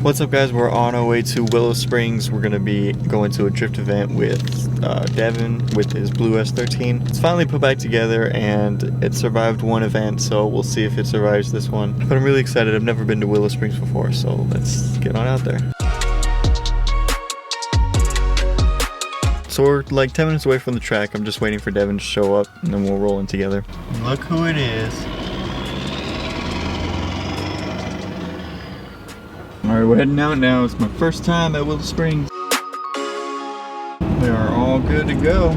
What's up guys, we're on our way to Willow Springs. We're going to be going to a drift event with Devyn with his blue S13. It's finally put back together and it survived one event, so we'll see if it survives this one. But I'm really excited. I've never been to Willow Springs before, so let's get on out there. So we're like 10 minutes away from the track. I'm just waiting for Devyn to show up and then we'll roll in together. Look who it is. Alright, we're heading out now. It's my first time at Willow Springs. We are all good to go.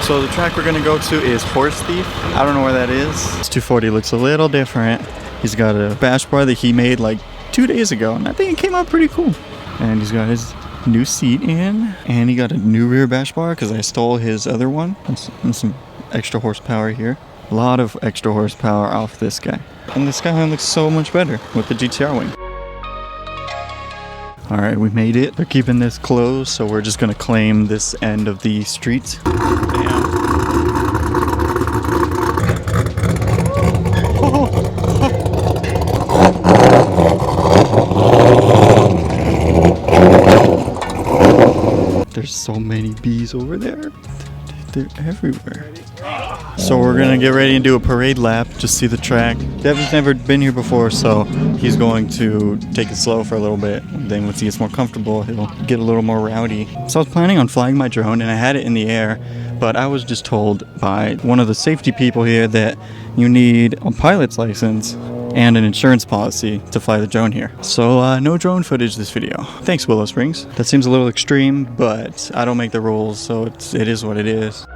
So the track we're gonna go to is Horse Thief. I don't know where that is. This 240 looks a little different. He's got a bash bar that he made like 2 days ago, and I think it came out pretty cool. And he's got his new seat in, and he got a new rear bash bar because I stole his other one. And some extra horsepower here. A lot of extra horsepower off this guy. And this guy looks so much better with the GTR wing. Alright, we made it. They're keeping this closed, so we're just gonna claim this end of the street. There's so many bees over there. They're everywhere. So we're gonna get ready and do a parade lap, just see the track. Devyn's never been here before, so he's going to take it slow for a little bit. Then once he gets more comfortable, he'll get a little more rowdy. So I was planning on flying my drone and I had it in the air, but I was just told by one of the safety people here that you need a pilot's license and an insurance policy to fly the drone here. So no drone footage this video. Thanks, Willow Springs. That seems a little extreme, but I don't make the rules, so it is what it is.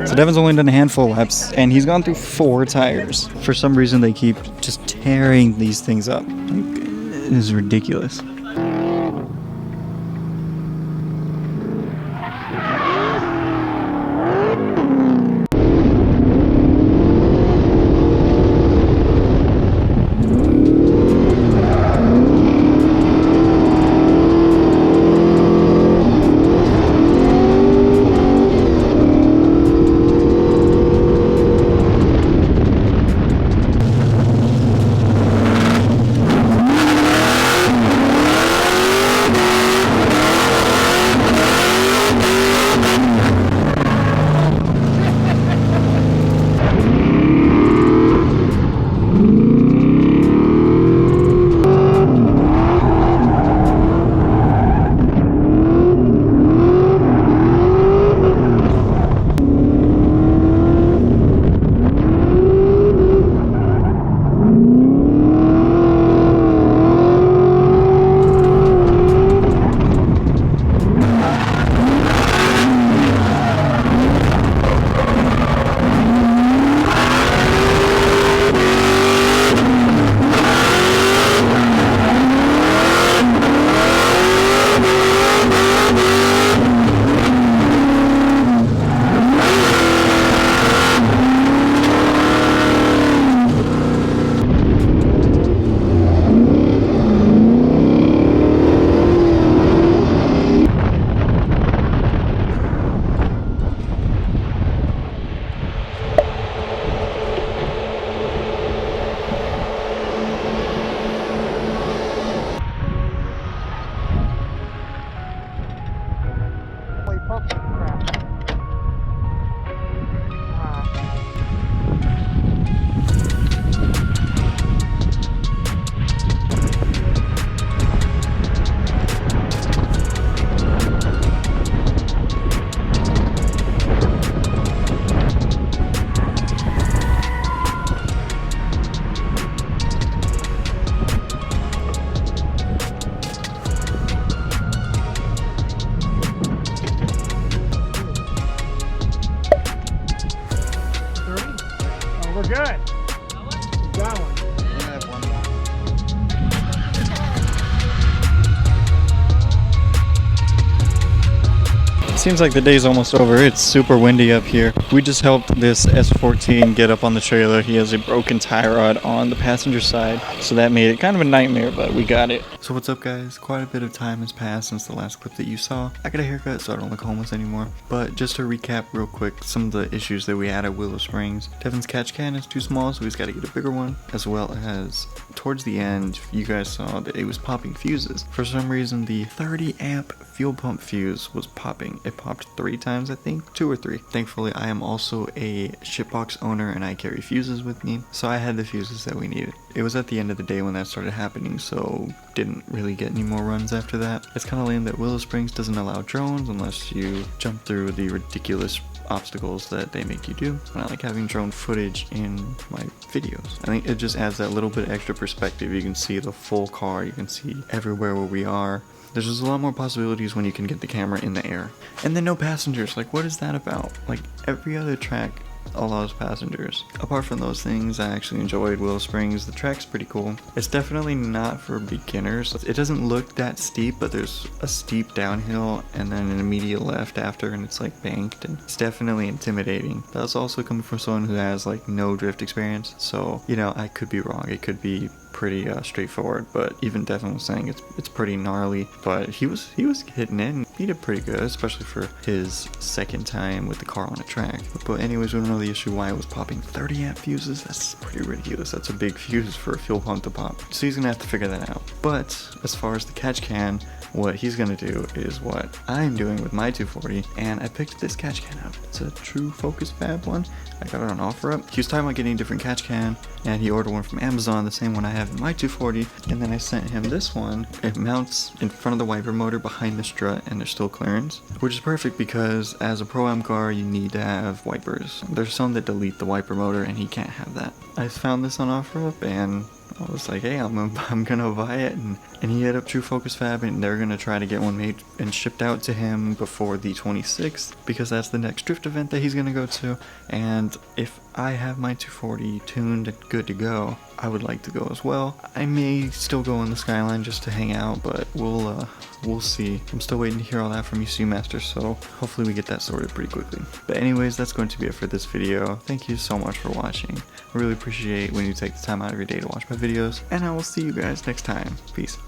So Devyn's only done a handful of laps, and he's gone through 4 tires. For some reason, they keep just tearing these things up. It is ridiculous. We're good. Got one. Seems like the day's almost over. It's super windy up here. We just helped this S14 get up on the trailer. He has a broken tie rod on the passenger side, so that made it kind of a nightmare, but we got it. So what's up, guys? Quite a bit of time has passed since the last clip that you saw. I got a haircut, so I don't look homeless anymore. But just to recap real quick, some of the issues that we had at Willow Springs. Devyn's catch can is too small, so he's got to get a bigger one, as well as towards the end, you guys saw that it was popping fuses. For some reason, the 30 amp fuel pump fuse was popping. It popped 3 times, I think, 2 or 3. Thankfully, I am also a shipbox owner and I carry fuses with me, so I had the fuses that we needed. It was at the end of the day when that started happening, so didn't really get any more runs after that. It's kind of lame that Willow Springs doesn't allow drones unless you jump through the ridiculous obstacles that they make you do. I like having drone footage in my videos. I think it just adds that little bit extra perspective. You can see the full car, you can see everywhere where we are. There's just a lot more possibilities when you can get the camera in the air. And then no passengers, like what is that about? Like every other track allows passengers. Apart from those things, I actually enjoyed Willow Springs. The track's pretty cool. It's definitely not for beginners. It doesn't look that steep, but there's a steep downhill and then an immediate left after, and it's like banked, and it's definitely intimidating. That's also coming from someone who has like no drift experience, so you know, I could be wrong. It could be pretty straightforward, but even Devyn was saying it's pretty gnarly. But he was hitting it, and he did pretty good, especially for his second time with the car on a track. But anyways, we don't know the issue why it was popping 30 amp fuses. That's pretty ridiculous. That's a big fuse for a fuel pump to pop, so he's gonna have to figure that out. But as far as the catch can, what he's gonna do is what I'm doing with my 240, and I picked this catch can up. It's a true Focus Fab one. I got it on OfferUp. He was talking about getting a different catch can, and he ordered one from Amazon, the same one I have in my 240, and then I sent him this one. It mounts in front of the wiper motor behind the strut, and there's still clearance, which is perfect because as a Pro-Am car, you need to have wipers. There's some that delete the wiper motor, and he can't have that. I found this on OfferUp, and I was like, hey, I'm gonna buy it, and he hit up True Focus Fab, and they're gonna try to get one made and shipped out to him before the 26th, because that's the next drift event that he's gonna go to. And if I have my 240 tuned and good to go, I would like to go as well. I may still go on the Skyline just to hang out, but we'll see. I'm still waiting to hear all that from you Seamaster, so hopefully we get that sorted pretty quickly. But anyways, that's going to be it for this video. Thank you so much for watching. I really appreciate when you take the time out of your day to watch my videos, and I will see you guys next time. Peace.